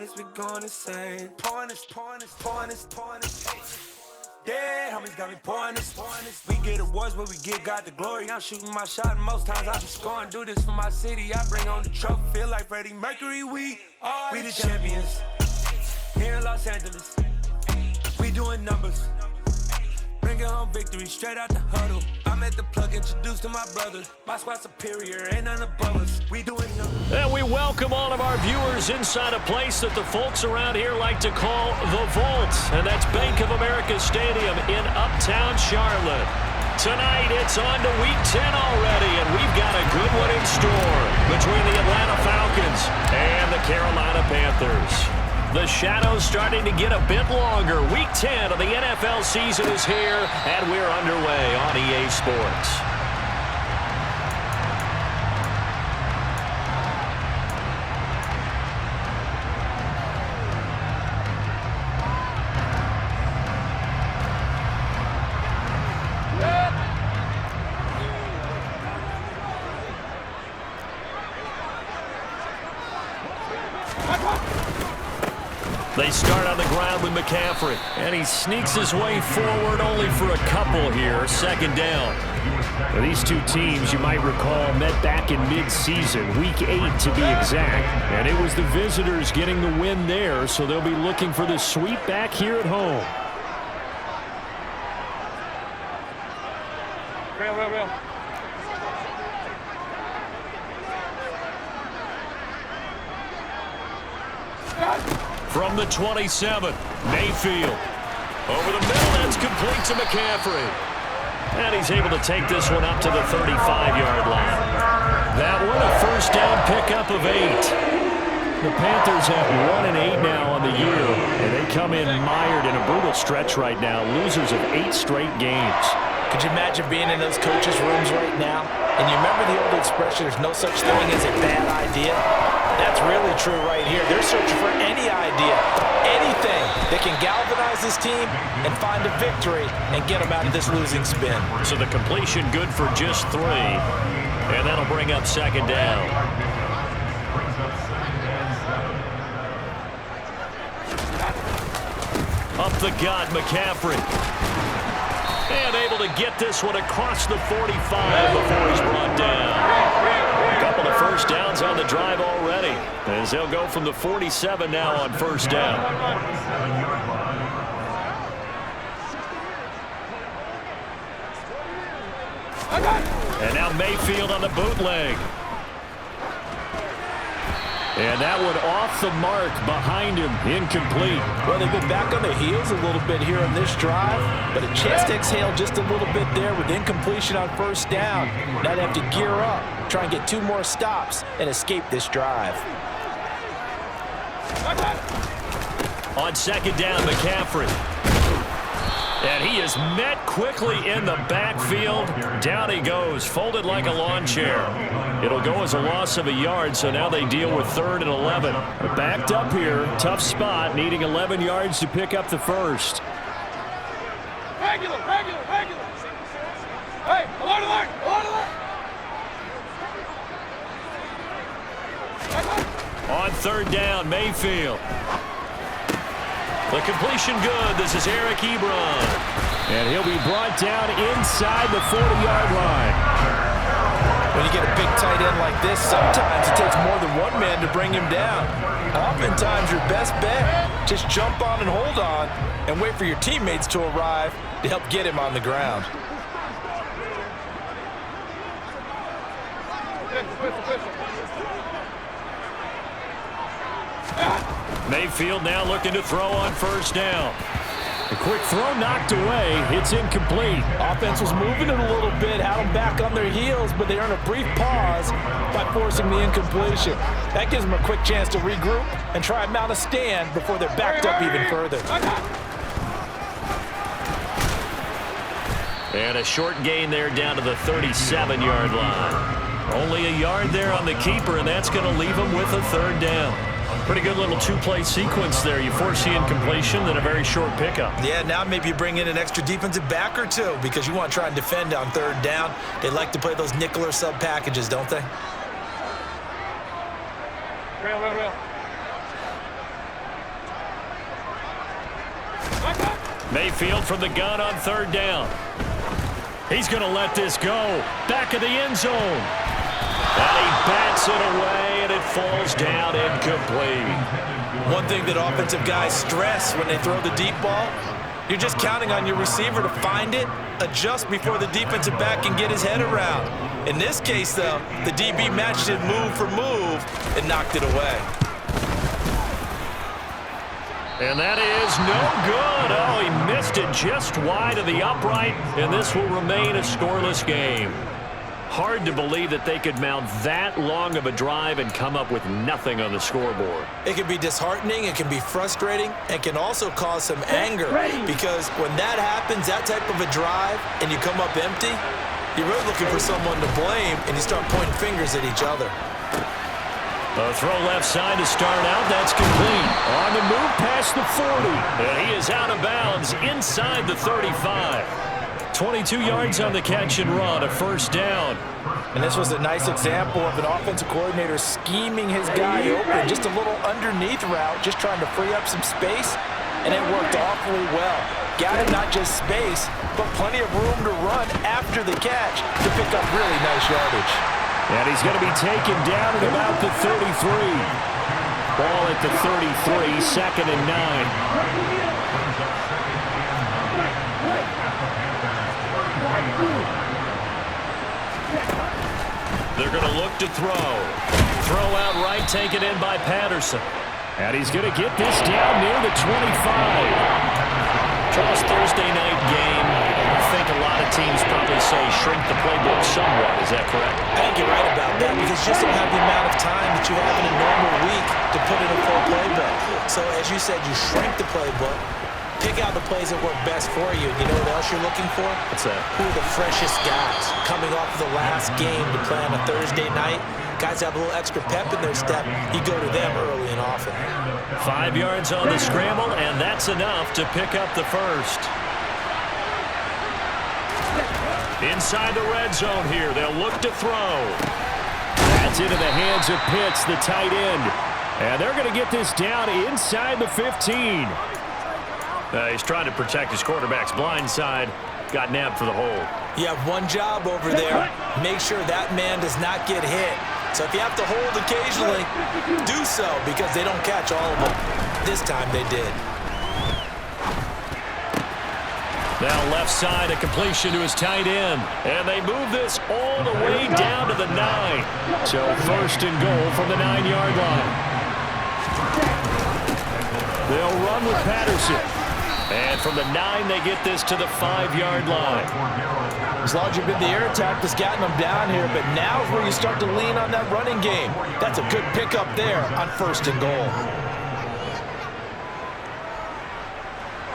pointers, we going insane. Pointers. Yeah, homies got me pointers. We get awards, but we give God the glory. I'm shooting my shot, and most times I be scoring. Do this for my city, I bring on the trophy. Feel like Freddie Mercury, we the champions. Here in Los Angeles, we doing numbers. Bringing home victory straight out the huddle. I'm at the plug, introduced to my brothers. My squad superior, ain't none above us. We doing numbers. And we welcome all of our viewers inside a place that the folks around here like to call the Vault. And that's Bank of America Stadium in Uptown Charlotte. Tonight, it's on to Week 10 already, and we've got a good one in store between the Atlanta Falcons and the Carolina Panthers. The shadow's starting to get a bit longer. Week 10 of the NFL season is here, and we're underway on EA Sports. They start on the ground with McCaffrey, and he sneaks his way forward only for a couple here, second down. Now, these two teams, you might recall, met back in mid-season, Week 8 to be exact, and it was the visitors getting the win there, so they'll be looking for the sweep back here at home. Real. From the 27, Mayfield. Over the middle, that's complete to McCaffrey. And he's able to take this one up to the 35-yard line. That one, a first down pickup of 8. The Panthers have 1-8 now on the year, and they come in mired in a brutal stretch right now, losers of 8 straight games. Could you imagine being in those coaches' rooms right now? And you remember the old expression, there's no such thing as a bad idea? That's really true right here. They're searching for any idea, anything that can galvanize this team and find a victory and get them out of this losing spin. So the completion good for just 3, and that'll bring up second down. Up the gut, McCaffrey. And able to get this one across the 45 before he's brought down. A couple of first downs on the drive already, as they'll go from the 47 now on first down. And now Mayfield on the bootleg. And that one off the mark behind him, incomplete. Well, they've been back on their heels a little bit here on this drive, but a chance to exhale just a little bit there with incompletion on first down. Now they have to gear up, try and get 2 more stops, and escape this drive. On second down, McCaffrey. And he is met quickly in the backfield. Down he goes, folded like a lawn chair. It'll go as a loss of a yard, so now they deal with 3rd and 11. Backed up here, tough spot, needing 11 yards to pick up the first. Regular. Hey, alert. On third down, Mayfield. The completion good. This is Eric Ebron. And he'll be brought down inside the 40-yard line. When you get a big tight end like this, sometimes it takes more than one man to bring him down. Oftentimes, your best bet, just jump on and hold on and wait for your teammates to arrive to help get him on the ground. Mayfield now looking to throw on first down. A quick throw knocked away. It's incomplete. Offense was moving it a little bit, had them back on their heels, but they earned a brief pause by forcing the incompletion. That gives them a quick chance to regroup and try and mount a stand before they're backed up even further. And a short gain there down to the 37-yard line. Only a yard there on the keeper, and that's going to leave them with a third down. Pretty good little 2-play sequence there. You force the incompletion, then a very short pickup. Yeah, now maybe you bring in an extra defensive back or 2 because you want to try and defend on third down. They like to play those nickel or sub packages, don't they? Real. Mayfield from the gun on 3rd down. He's going to let this go. Back of the end zone. And he bats it away, and it falls down incomplete. One thing that offensive guys stress when they throw the deep ball, you're just counting on your receiver to find it, adjust before the defensive back can get his head around. In this case, though, the DB matched it move for move and knocked it away. And that is no good. Oh, he missed it just wide of the upright, and this will remain a scoreless game. Hard to believe that they could mount that long of a drive and come up with nothing on the scoreboard. It can be disheartening, it can be frustrating, and can also cause some anger. Because when that happens, that type of a drive, and you come up empty, you're really looking for someone to blame, and you start pointing fingers at each other. A throw left side to start out. That's complete. On the move past the 40. And he is out of bounds inside the 35. 22 yards on the catch and run, a 1st down. And this was a nice example of an offensive coordinator scheming his guy open. Just a little underneath route, just trying to free up some space. And it worked awfully well. Got him not just space, but plenty of room to run after the catch to pick up really nice yardage. And he's going to be taken down at about the 33. Ball at the 33, 2nd and 9. They're going to look to throw. Throw out right, taken in by Patterson. And he's going to get this down near the 25. Charles, Thursday night game. I think a lot of teams probably say shrink the playbook somewhat. Is that correct? I think you're right about that because you just don't have the amount of time that you have in a normal week to put in a full playbook. So as you said, you shrink the playbook, pick out the plays that work best for you. You know what else you're looking for? What's that? Who are the freshest guys coming off of the last game to play on a Thursday night? Guys have a little extra pep in their step. You go to them early and often. 5 yards on the scramble, and that's enough to pick up the 1st. Inside the red zone here. They'll look to throw. That's into the hands of Pitts, the tight end. And they're going to get this down inside the 15. He's trying to protect his quarterback's blind side. Got nabbed for the hold. You have one job over there. Make sure that man does not get hit. So if you have to hold occasionally, do so because they don't catch all of them. This time they did. Now left side, a completion to his tight end. And they move this all the way down to the 9. So 1st and goal from the 9-yard line. They'll run with Patterson. And from the 9, they get this to the 5-yard line. As long as you've been the air attack that's gotten them down here, but now is where you start to lean on that running game. That's a good pickup there on 1st and goal.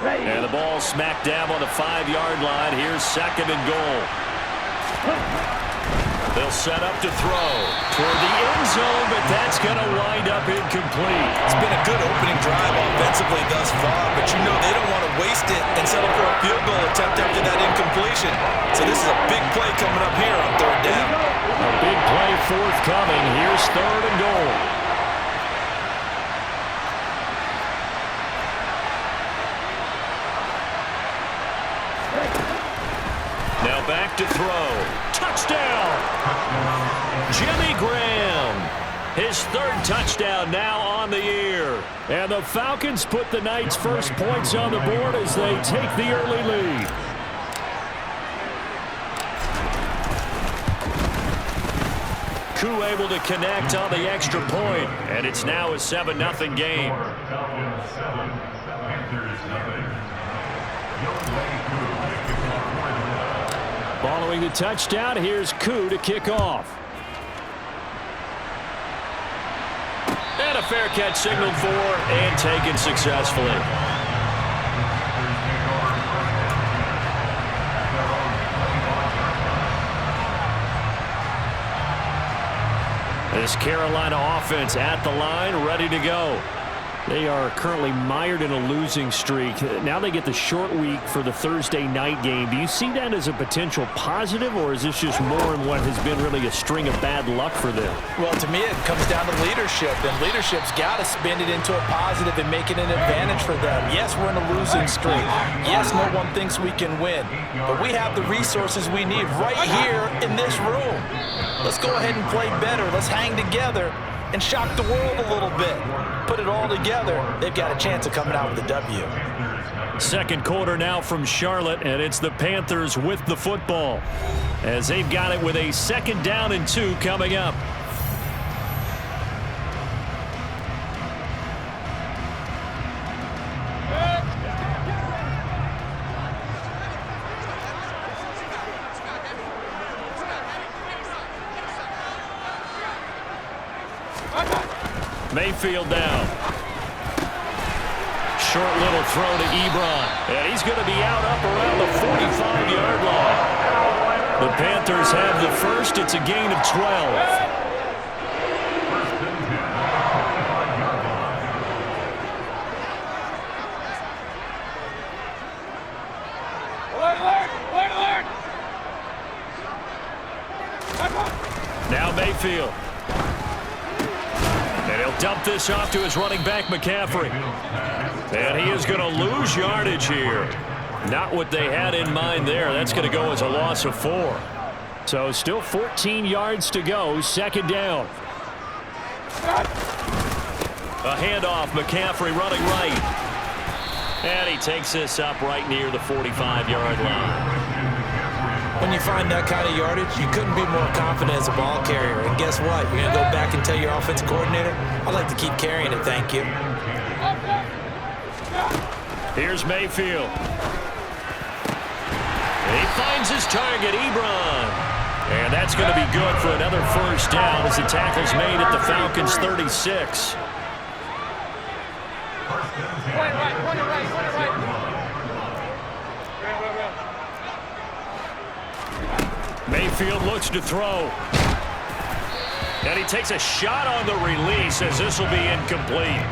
And the ball smack dab on the 5-yard line. Here's 2nd and goal. They'll set up to throw toward the end zone, but that's going to wind up incomplete. It's been a good opening drive offensively thus far, but you know they don't want to waste it and settle for a field goal attempt after that incompletion. So this is a big play coming up here on 3rd down. A big play forthcoming. Here's 3rd and goal. Now back to throw. Touchdown! Jimmy Graham. His 3rd touchdown now on the year. And the Falcons put the Knights' first points on the board as they take the early lead. Koo able to connect on the extra point, and it's now a 7-0 game. Following the touchdown, here's Koo to kick off. And a fair catch signaled for and taken successfully. This Carolina offense at the line, ready to go. They are currently mired in a losing streak. Now they get the short week for the Thursday night game. Do you see that as a potential positive, or is this just more in what has been really a string of bad luck for them? Well, to me, it comes down to leadership, and leadership's got to spin it into a positive and make it an advantage for them. Yes, we're in a losing streak. Yes, no one thinks we can win, but we have the resources we need right here in this room. Let's go ahead and play better. Let's hang together and shock the world a little bit. Put it all together, they've got a chance of coming out with a W. Second quarter now from Charlotte, and it's the Panthers with the football as they've got it with a 2nd down and 2 coming up. Mayfield down. Short little throw to Ebron. And he's going to be out up around the 45-yard line. The Panthers have the first. It's a gain of 12. Now Mayfield. And he'll dump this off to his running back, McCaffrey. And he is going to lose yardage here. Not what they had in mind there. That's going to go as a loss of 4. So still 14 yards to go. 2nd down. A handoff. McCaffrey running right. And he takes this up right near the 45-yard line. When you find that kind of yardage, you couldn't be more confident as a ball carrier. And guess what? You're going to go back and tell your offensive coordinator, I'd like to keep carrying it, thank you. Here's Mayfield. He finds his target, Ebron. And that's going to be good for another 1st down as the tackle's made at the Falcons' 36. Mayfield looks to throw. And he takes a shot on the release as this will be incomplete.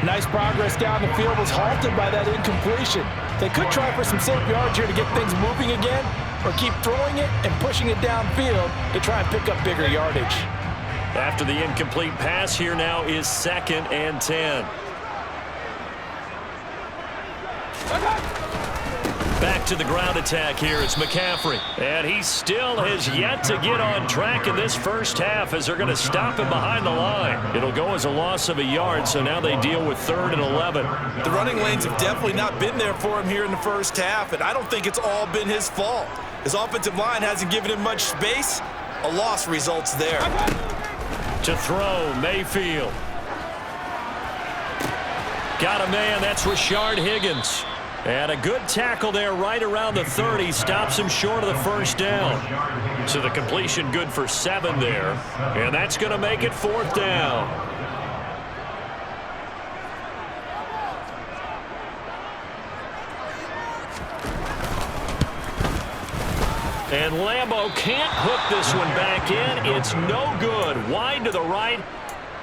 Nice progress down the field was halted by that incompletion. They could try for some safe yards here to get things moving again, or keep throwing it and pushing it downfield to try and pick up bigger yardage. After the incomplete pass, here now is 2nd and 10. Back to the ground attack here. It's McCaffrey. And he still has yet to get on track in this first half as they're going to stop him behind the line. It'll go as a loss of a yard, so now they deal with 3rd and 11. The running lanes have definitely not been there for him here in the first half, and I don't think it's all been his fault. His offensive line hasn't given him much space. A loss results there. To throw, Mayfield. Got a man. That's Rashard Higgins. And a good tackle there right around the 30. Stops him short of the 1st down. So the completion good for 7 there. And that's going to make it 4th down. And Lambo can't hook this one back in. It's no good. Wide to the right.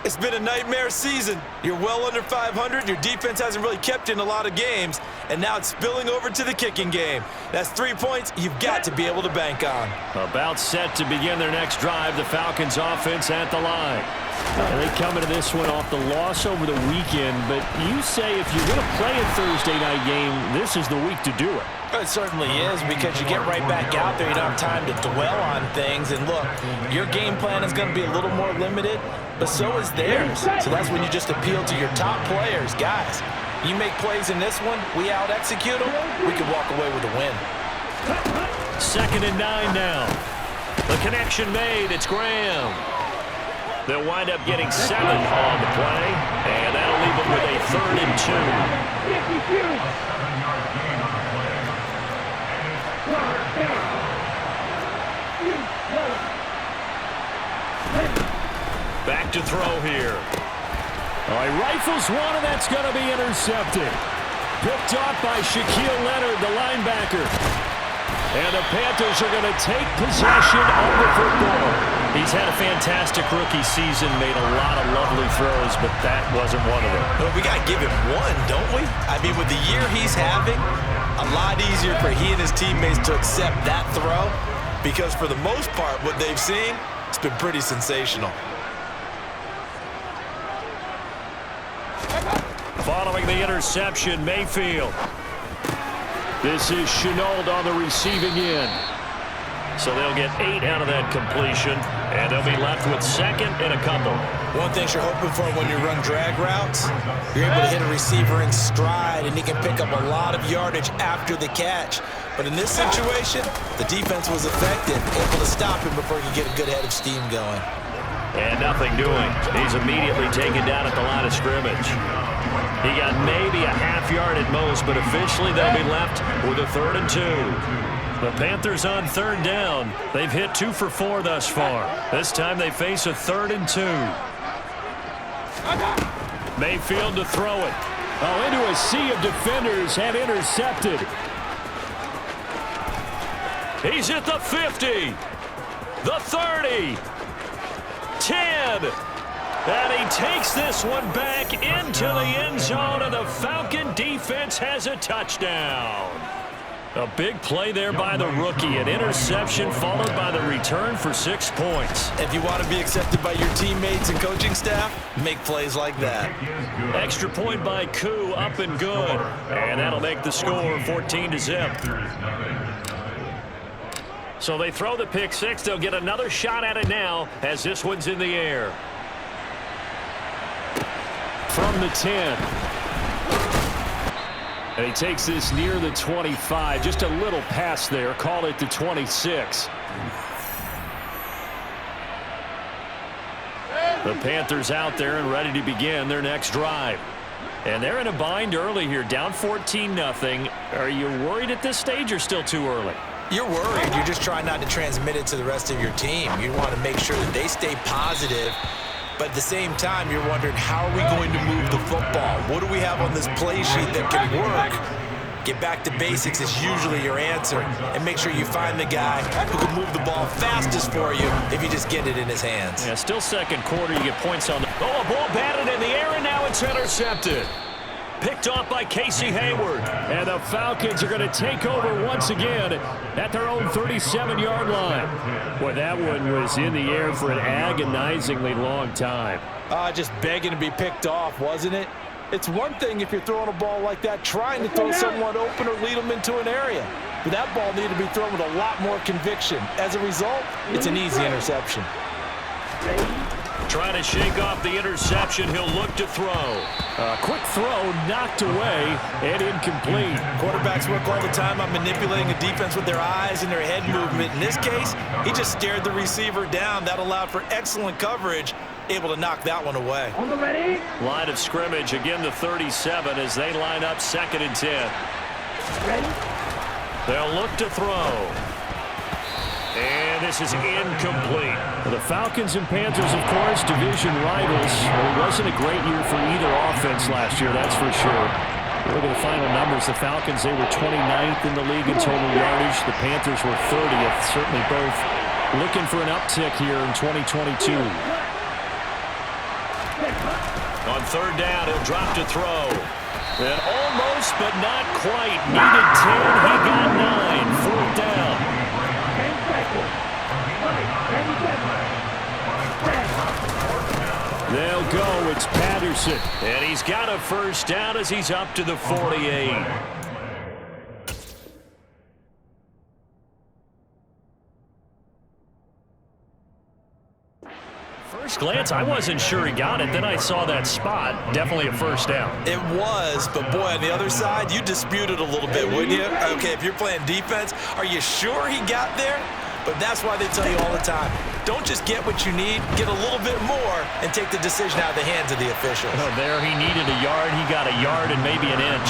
It's been a nightmare season. You're well under 500. Your defense hasn't really kept you in a lot of games. And now it's spilling over to the kicking game. That's 3 points you've got to be able to bank on. About set to begin their next drive. The Falcons offense at the line. And they come into this one off the loss over the weekend. But you say if you're going to play a Thursday night game, this is the week to do it. It certainly is, because you get right back out there. You don't have time to dwell on things. And look, your game plan is going to be a little more limited, but so is theirs. So that's when you just appeal to your top players. Guys, you make plays in this one, we out-execute them, we could walk away with a win. 2nd and 9 now. The connection made. It's Graham. They'll wind up getting 7 on the play, and that'll leave them with a 3rd and 2. Back to throw here. All right, rifles one, and that's going to be intercepted. Picked off by Shaquille Leonard, the linebacker. And the Panthers are going to take possession of the football. He's had a fantastic rookie season, made a lot of lovely throws, but that wasn't one of them. Well, we got to give him one, don't we? I mean, with the year he's having, a lot easier for he and his teammates to accept that throw because for the most part, what they've seen, it's been pretty sensational. Following the interception, Mayfield. This is Chenault on the receiving end. So they'll get 8 out of that completion, and they'll be left with second and a couple. One thing you're hoping for when you run drag routes, you're able to hit a receiver in stride, and he can pick up a lot of yardage after the catch. But in this situation, the defense was effective, able to stop him before he could get a good head of steam going. And nothing doing. He's immediately taken down at the line of scrimmage. He got maybe a half yard at most, but officially they'll be left with a 3rd and 2. The Panthers on 3rd down. They've hit 2 for 4 thus far. This time they face a 3rd and 2. Mayfield to throw it. Oh, into a sea of defenders and intercepted. He's at the 50, the 30, 10. And he takes this one back into the end zone, and the Falcon defense has a touchdown. A big play there by the rookie. An interception followed by the return for 6 points. If you want to be accepted by your teammates and coaching staff, make plays like that. Extra point by Koo, up and good. And that'll make the score 14-0. So they throw the pick 6. They'll get another shot at it now as this one's in the air. From the 10. And he takes this near the 25. Just a little pass there. Call it the 26. The Panthers out there and ready to begin their next drive. And they're in a bind early here, down 14-0. Are you worried at this stage or still too early? You're worried. You're just trying not to transmit it to the rest of your team. You want to make sure that they stay positive. But at the same time, you're wondering, how are we going to move the football? What do we have on this play sheet that can work? Get back to basics is usually your answer. And make sure you find the guy who can move the ball fastest for you if you just get it in his hands. Yeah, still second quarter. You get points on the... Oh, a ball batted in the air, and now it's intercepted. Picked off by Casey Hayward. And the Falcons are going to take over once again at their own 37-yard line. Boy, that one was in the air for an agonizingly long time. Just begging to be picked off, wasn't it? It's one thing if you're throwing a ball like that, trying to throw someone open or lead them into an area. But that ball needed to be thrown with a lot more conviction. As a result, it's an easy interception. Trying to shake off the interception. He'll look to throw. Quick throw, knocked away, and incomplete. Quarterbacks work all the time on manipulating a defense with their eyes and their head movement. In this case, he just stared the receiver down. That allowed for excellent coverage, able to knock that one away. Line of scrimmage, again the 37 as they line up 2nd and 10. They'll look to throw. And this is incomplete. The Falcons and Panthers, of course, division rivals. Well, it wasn't a great year for either offense last year, that's for sure. Look at the final numbers. The Falcons, they were 29th in the league in total yardage. The Panthers were 30th. Certainly both looking for an uptick here in 2022. On 3rd down, he'll drop to throw. And almost, but not quite. Needed 10, he got 9. 4th down. They'll go. It's Patterson. And he's got a 1st down as he's up to the 48. First glance, I wasn't sure he got it. Then I saw that spot. Definitely a 1st down. It was, but boy, on the other side, you dispute it a little bit, wouldn't you? Okay, if you're playing defense, are you sure he got there? But that's why they tell you all the time, don't just get what you need, get a little bit more, and take the decision out of the hands of the officials. Oh, there he needed a yard. He got a yard and maybe an inch.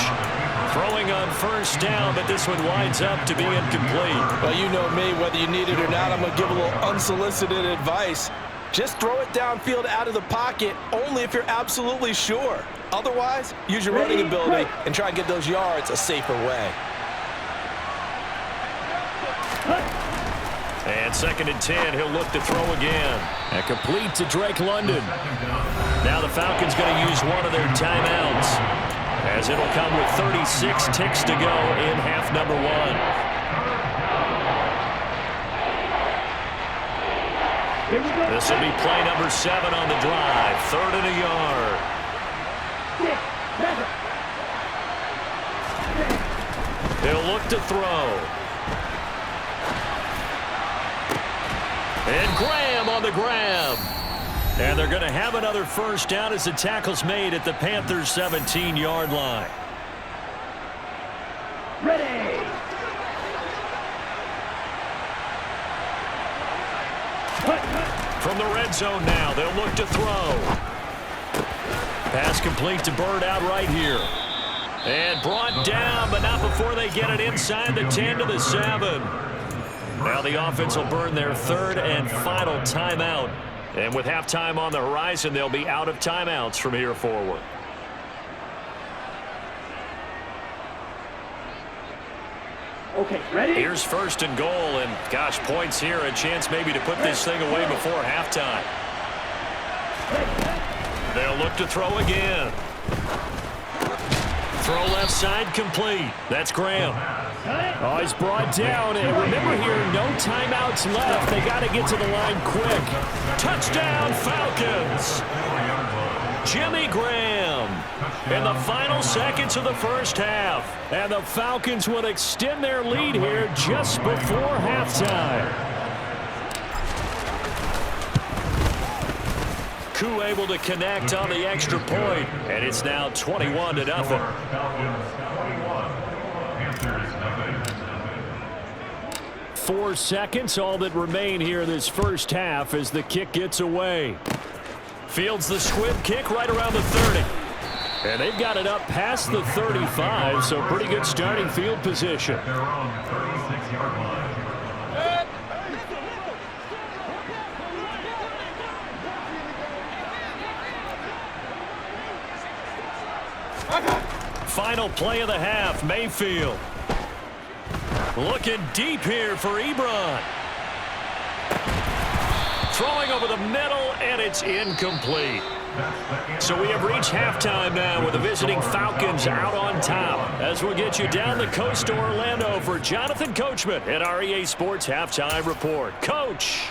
Throwing on 1st down, but this one winds up to be incomplete. Well, you know me, whether you need it or not, I'm going to give a little unsolicited advice. Just throw it downfield out of the pocket only if you're absolutely sure. Otherwise, use your running ability and try and get those yards a safer way. 2nd and 10. He'll look to throw again. And complete to Drake London. Now the Falcons going to use one of their timeouts, as it'll come with 36 ticks to go in half number 1. This will be play number 7 on the drive. 3rd and a yard. He'll look to throw. And Graham on the grab. And they're going to have another first down as the tackle's made at the Panthers' 17-yard line. Ready. From the red zone now, they'll look to throw. Pass complete to Bird out right here. And brought down, but not before they get it inside the 10 to the 7. Now the offense will burn their 3rd and final timeout. And with halftime on the horizon, they'll be out of timeouts from here forward. Okay, ready? Here's 1st and goal, and gosh, points here, a chance maybe to put this thing away before halftime. They'll look to throw again. Throw left side complete. That's Graham. Oh, he's brought down. And remember here, no timeouts left. They got to get to the line quick. Touchdown, Falcons. Jimmy Graham in the final seconds of the first half. And the Falcons will extend their lead here just before halftime. Koo able to connect on the extra point, and it's now 21-0. 4 seconds, all that remain here in this first half as the kick gets away. Fields the squib kick right around the 30. And they've got it up past the 35, so pretty good starting field position. Final play of the half, Mayfield. Looking deep here for Ebron. Throwing over the middle, and it's incomplete. So we have reached halftime now with the visiting Falcons out on top. As we'll get you down the coast to Orlando for Jonathan Coachman at our EA Sports Halftime Report. Coach.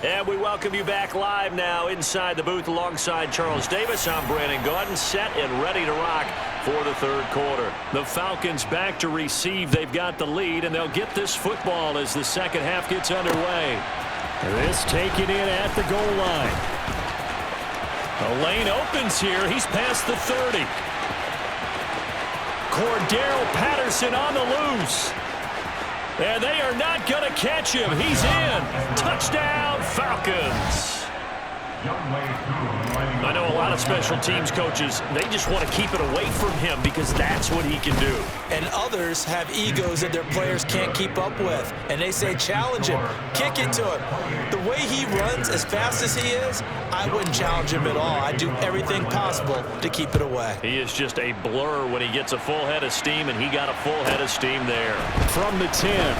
And we welcome you back live now inside the booth alongside Charles Davis. I'm Brandon Gaudin, set and ready to rock for the 3rd quarter. The Falcons back to receive. They've got the lead, and they'll get this football as the second half gets underway. This taken in at the goal line. The lane opens here. He's past the 30. Cordero Patterson on the loose. And they are not going to catch him. He's in. Touchdown, Falcons. I know a lot of special teams coaches, they just want to keep it away from him because that's what he can do. And others have egos that their players can't keep up with. And they say, challenge him, kick it to him. The way he runs as fast as he is, I wouldn't challenge him at all. I'd do everything possible to keep it away. He is just a blur when he gets a full head of steam, and he got a full head of steam there. From the 10.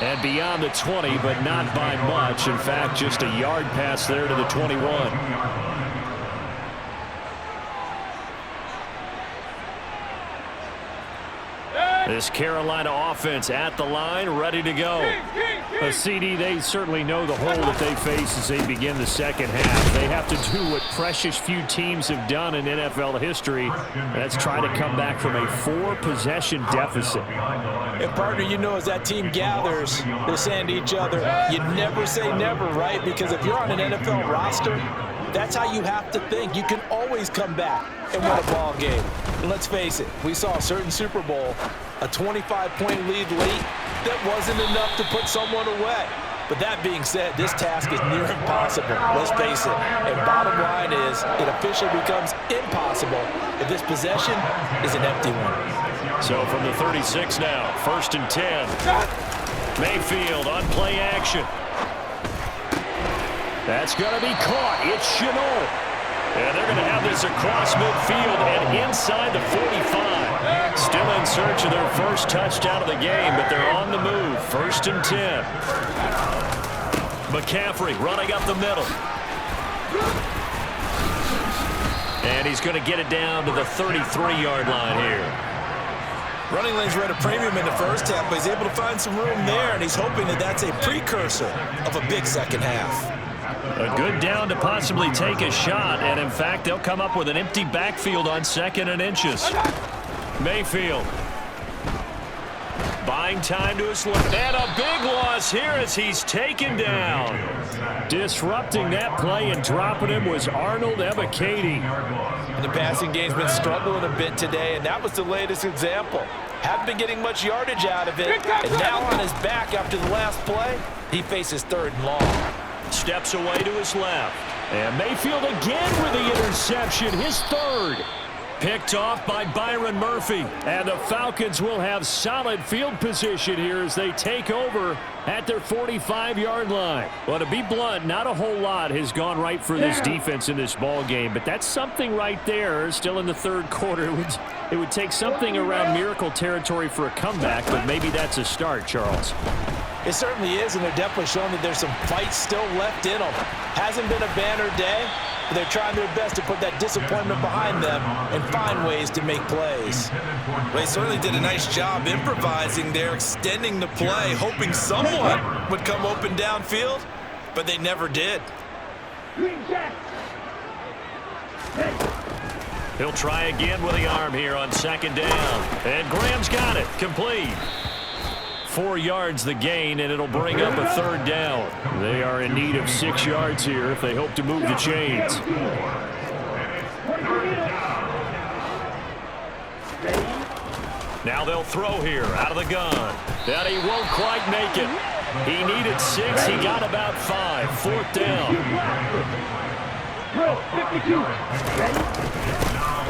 And beyond the 20, but not by much. In fact, just a yard pass there to the 21. This Carolina offense at the line, ready to go. A CD, they certainly know the hole that they face as they begin the second half. They have to do what precious few teams have done in NFL history. That's try to come back from a 4-possession deficit. And partner, you know, as that team gathers, they're saying to each other, you never say never, right? Because if you're on an NFL roster, that's how you have to think. You can always come back and win a ball game. And let's face it, we saw a certain Super Bowl, a 25-point lead late, that wasn't enough to put someone away. But that being said, this task is near impossible. Let's face it. And bottom line is, it officially becomes impossible if this possession is an empty one. So from the 36 now, 1st and 10. Mayfield on play action. That's going to be caught. It's Chenault. And they're going to have this across midfield and inside the 45. Still in search of their first touchdown of the game, but they're on the move. 1st and 10. McCaffrey running up the middle. And he's going to get it down to the 33-yard line here. Running lanes were at a premium in the first half, but he's able to find some room there, and he's hoping that that's a precursor of a big second half. A good down to possibly take a shot, and in fact, they'll come up with an empty backfield on 2nd and inches. Mayfield. Buying time to his left. And a big loss here as he's taken down. Disrupting that play and dropping him was Arnold Ebiketie. The passing game's been struggling a bit today, and that was the latest example. Haven't been getting much yardage out of it, and now on his back after the last play, he faces 3rd and long. Steps away to his left. And Mayfield again with the interception, his 3rd. Picked off by Byron Murphy. And the Falcons will have solid field position here as they take over at their 45-yard line. Well, to be blunt, not a whole lot has gone right for this defense in this ball game, but that's something right there. Still in the 3rd quarter. It would take something around miracle territory for a comeback, but maybe that's a start, Charles. It certainly is, and they're definitely showing that there's some fight still left in them. Hasn't been a banner day, but they're trying their best to put that disappointment behind them and find ways to make plays. Well, they certainly did a nice job improvising there, extending the play, hoping someone would come open downfield, but they never did. He'll try again with the arm here on 2nd down. And Graham's got it. Complete. 4 yards the gain, and it'll bring up a 3rd down. They are in need of 6 yards here if they hope to move the chains. Now they'll throw here out of the gun. That he won't quite make it. He needed 6. He got about 5. 4th down.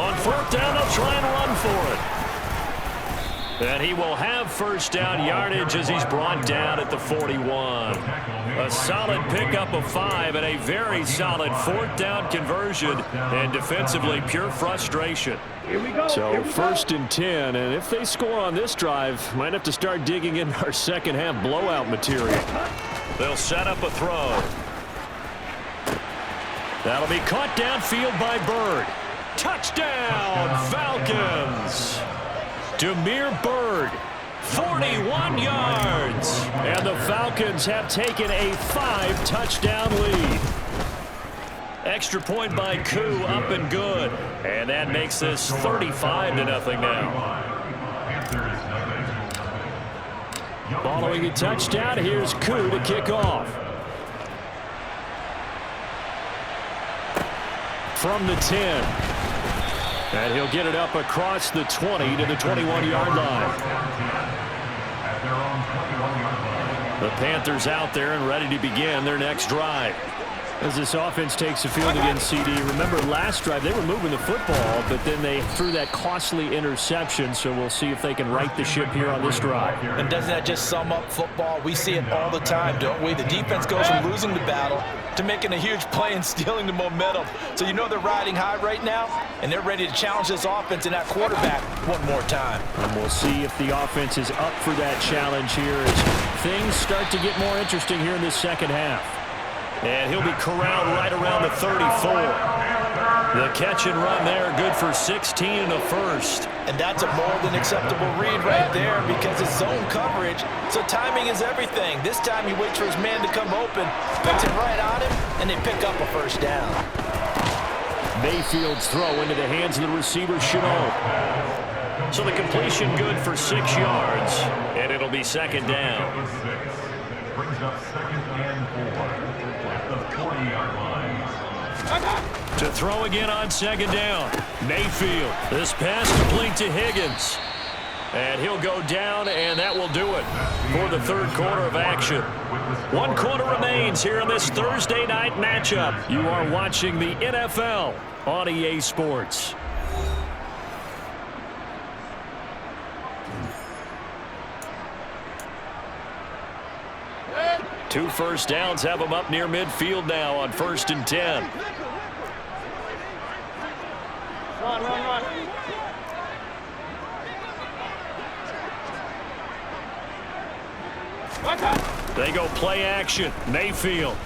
On 4th down, they'll try and run for it. And he will have 1st down yardage as he's brought down at the 41. A solid pickup of 5 and a very solid 4th down conversion, and defensively pure frustration. So 1st and 10, and if they score on this drive, might have to start digging in our second half blowout material. They'll set up a throw. That'll be caught downfield by Byrd. Touchdown, Falcons! Damiere Byrd, 41 yards. And the Falcons have taken a 5-touchdown lead. Extra point by Koo, up and good. And that makes this 35-0 now. Following a touchdown, here's Koo to kick off. From the 10. And he'll get it up across the 20 to the 21-yard line. The Panthers out there and ready to begin their next drive. As this offense takes the field against CD, remember last drive they were moving the football, but then they threw that costly interception, so we'll see if they can right the ship here on this drive. And doesn't that just sum up football? We see it all the time, don't we? The defense goes from losing the battle to making a huge play and stealing the momentum. So you know they're riding high right now, and they're ready to challenge this offense and that quarterback one more time. And we'll see if the offense is up for that challenge here as things start to get more interesting here in this second half. And he'll be corralled right around the 34. The catch and run there, good for 16 in the first. And that's a more than acceptable read right there because it's zone coverage, so timing is everything. This time he waits for his man to come open, puts it right on him, and they pick up a 1st down. Mayfield's throw into the hands of the receiver, Chenault. So the completion good for 6 yards, and it'll be 2nd down. Brings up 2nd and 4. The 40-yard line. To throw again on 2nd down. Mayfield. This pass complete to Higgins. And he'll go down, and that will do it for the 3rd quarter of action. 1 quarter remains here in this Thursday night matchup. You are watching the NFL on EA Sports. Two 1st downs have them up near midfield now on 1st and 10. Run. They go play action. Mayfield.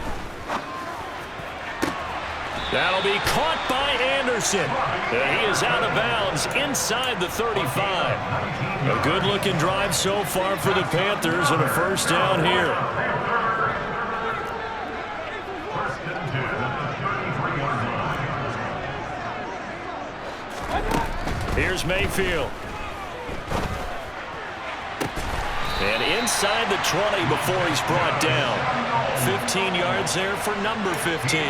That'll be caught by Anderson. And he is out of bounds inside the 35. A good-looking drive so far for the Panthers and a first down here. Here's Mayfield. And inside the 20 before he's brought down. 15 yards there for number 15.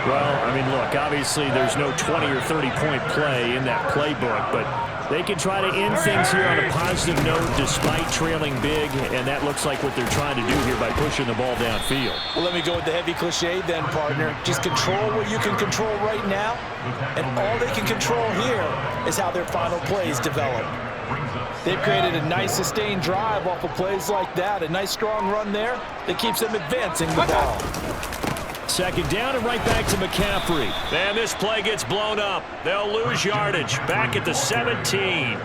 Well, I mean, look, obviously there's no 20 or 30-point play in that playbook, but they can try to end things here on a positive note despite trailing big, and that looks like what they're trying to do here by pushing the ball downfield. Well, let me go with the heavy cliche then, partner. Just control what you can control right now, and all they can control here is how their final plays develop. They've created a nice sustained drive off of plays like that. A nice strong run there that keeps them advancing the ball. Second down and right back to McCaffrey. And this play gets blown up. They'll lose yardage. Back at the 17.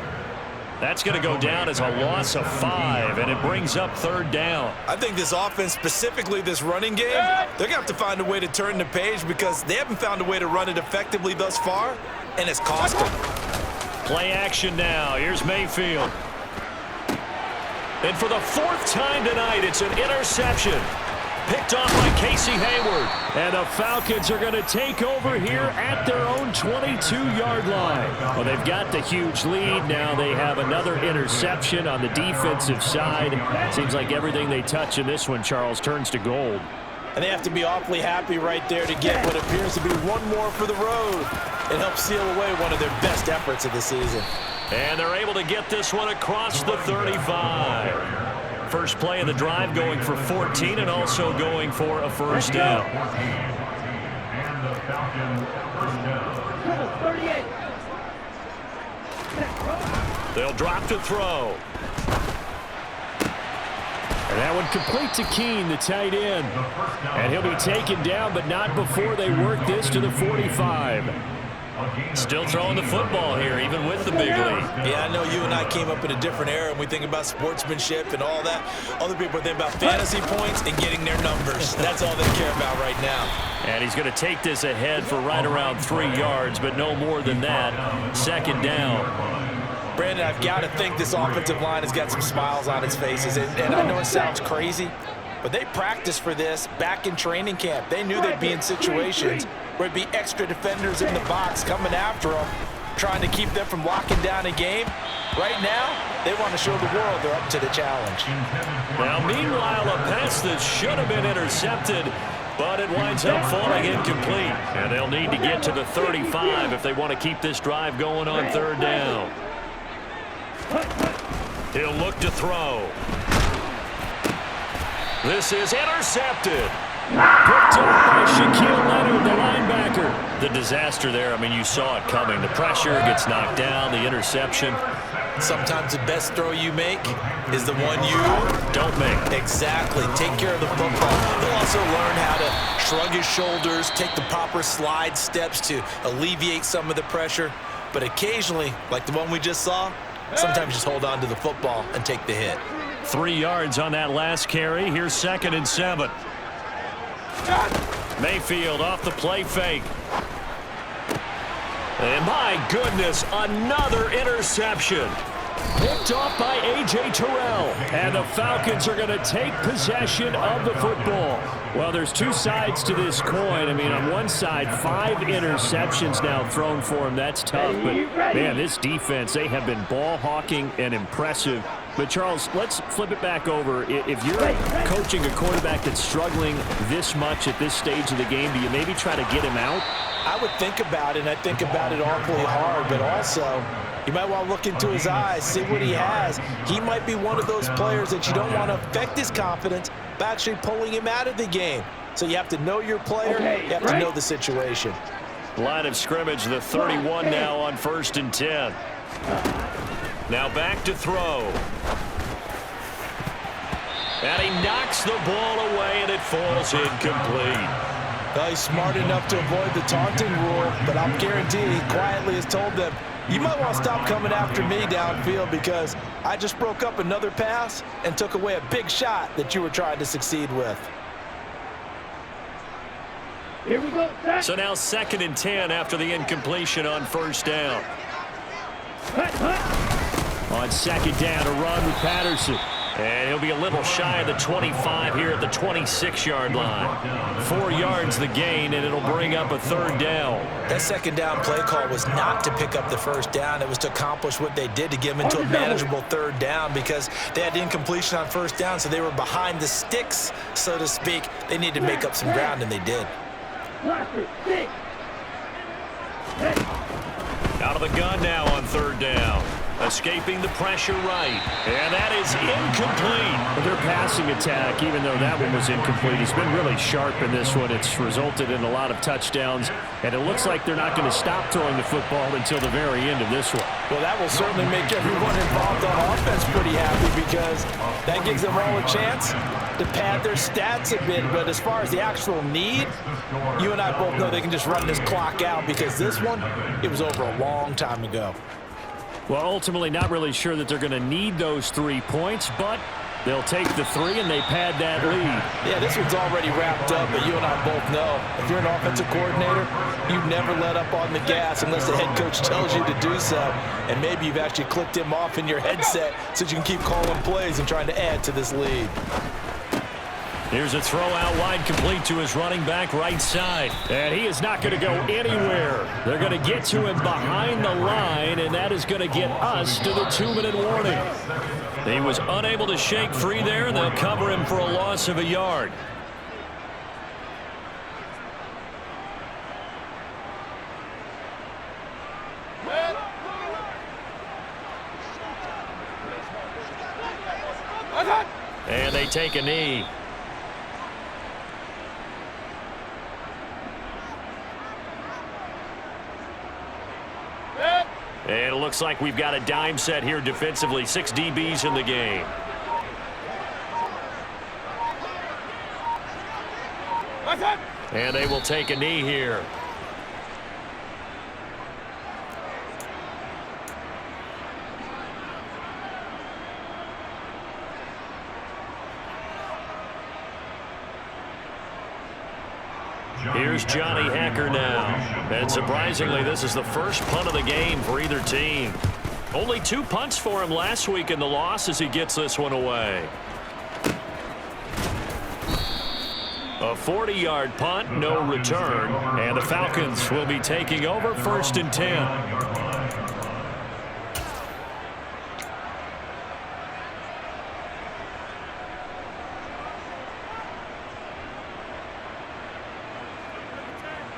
That's going to go down as a loss of 5, and it brings up third down. I think this offense, specifically this running game, they're going to have to find a way to turn the page because they haven't found a way to run it effectively thus far, and it's cost them. Play action now. Here's Mayfield. And for the 4th time tonight, it's an interception. Picked off by Casey Hayward. And the Falcons are going to take over here at their own 22-yard line. Well, they've got the huge lead. Now they have another interception on the defensive side. Seems like everything they touch in this one, Charles, turns to gold. And they have to be awfully happy right there to get what appears to be one more for the road. It helps seal away one of their best efforts of the season. And they're able to get this one across the 35. First play of the drive going for 14 and also going for a first down. And the Falcons first down. They'll drop to throw. And that one complete to Keene, the tight end. And he'll be taken down, but not before they work this to the 45. Still throwing the football here, even with the big lead. Yeah, I know you and I came up in a different era, and we think about sportsmanship and all that. Other people think about fantasy points and getting their numbers. That's all they care about right now. And he's going to take this ahead for right around 3 yards, but no more than that. Second down. Brandon, I've got to think this offensive line has got some smiles on its faces. And I know it sounds crazy, but they practiced for this back in training camp. They knew they'd be in situations where it'd be extra defenders in the box coming after them, trying to keep them from locking down a game. Right now, they want to show the world they're up to the challenge. Now, meanwhile, a pass that should have been intercepted, but it winds up falling incomplete. And they'll need to get to the 35 if they want to keep this drive going on third down. He'll look to throw. This is intercepted. Picked up by Shaquille Leonard, the linebacker. The disaster there, I mean, you saw it coming. The pressure gets knocked down, the interception. Sometimes the best throw you make is the one you don't make. Exactly. Take care of the football. He'll also learn how to shrug his shoulders, take the proper slide steps to alleviate some of the pressure. But occasionally, like the one we just saw, sometimes just hold on to the football and take the hit. 3 yards on that last carry. Here's 2nd and 7. Mayfield off the play fake. And my goodness, another interception. Picked off by A.J. Terrell. And the Falcons are going to take possession of the football. Well, there's two sides to this coin. I mean, on one side, 5 interceptions now thrown for him. That's tough. But, man, this defense, they have been ball hawking and impressive. But, Charles, let's flip it back over. If you're coaching a quarterback that's struggling this much at this stage of the game, do you maybe try to get him out? I would think about it, and I think about it awfully hard. But also, you might want to look into his eyes, see what he has. He might be one of those players that you don't want to affect his confidence by actually pulling him out of the game. So you have to know your player. You have to know the situation. Line of scrimmage, the 31 now on 1st and 10. Now back to throw. And he knocks the ball away, and it falls incomplete. Well, he's smart enough to avoid the taunting rule, but I'm guaranteeing he quietly has told them, you might want to stop coming after me downfield because I just broke up another pass and took away a big shot that you were trying to succeed with. Here we go. Set. So now 2nd and 10 after the incompletion on 1st down. On 2nd down, a run with Patterson. And he'll be a little shy of the 25 here at the 26-yard line. 4 yards the gain, and it'll bring up a 3rd down. That 2nd down play call was not to pick up the 1st down. It was to accomplish what they did to get them into a manageable 3rd down because they had incompletion on 1st down, so they were behind the sticks, so to speak. They needed to make up some ground, and they did. Out of the gun now on 3rd down. Escaping the pressure right. And that is incomplete. Their passing attack, even though that one was incomplete, has been really sharp in this one. It's resulted in a lot of touchdowns, and it looks like they're not going to stop throwing the football until the very end of this one. Well, that will certainly make everyone involved on offense pretty happy because that gives them all a chance to pad their stats a bit. But as far as the actual need, you and I both know they can just run this clock out because this one, it was over a long time ago. Well, ultimately not really sure that they're going to need those 3 points, but they'll take the 3 and they pad that lead. Yeah, this one's already wrapped up, but you and I both know if you're an offensive coordinator, you never let up on the gas unless the head coach tells you to do so. And maybe you've actually clicked him off in your headset so you can keep calling plays and trying to add to this lead. Here's a throw out wide, complete to his running back right side. And he is not going to go anywhere. They're going to get to him behind the line, and that is going to get us to the 2-minute warning. He was unable to shake free there, and they'll cover him for a loss of a yard. And they take a knee. And it looks like we've got a dime set here defensively. 6 DBs in the game. And they will take a knee here. Here's Johnny Hacker now. And surprisingly, this is the first punt of the game for either team. Only 2 punts for him last week in the loss as he gets this one away. A 40-yard punt, no return. And the Falcons will be taking over 1st and 10.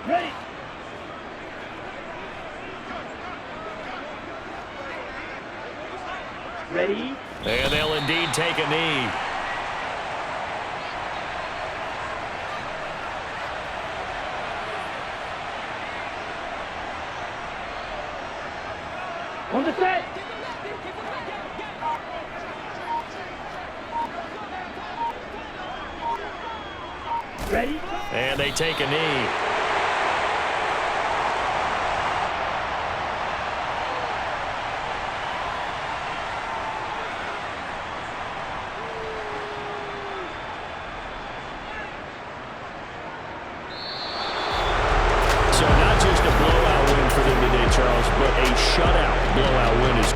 Ready. Ready. And they'll indeed take a knee. On the set. Ready. And they take a knee. So not just a blowout win for them today, Charles, but a shutout blowout win as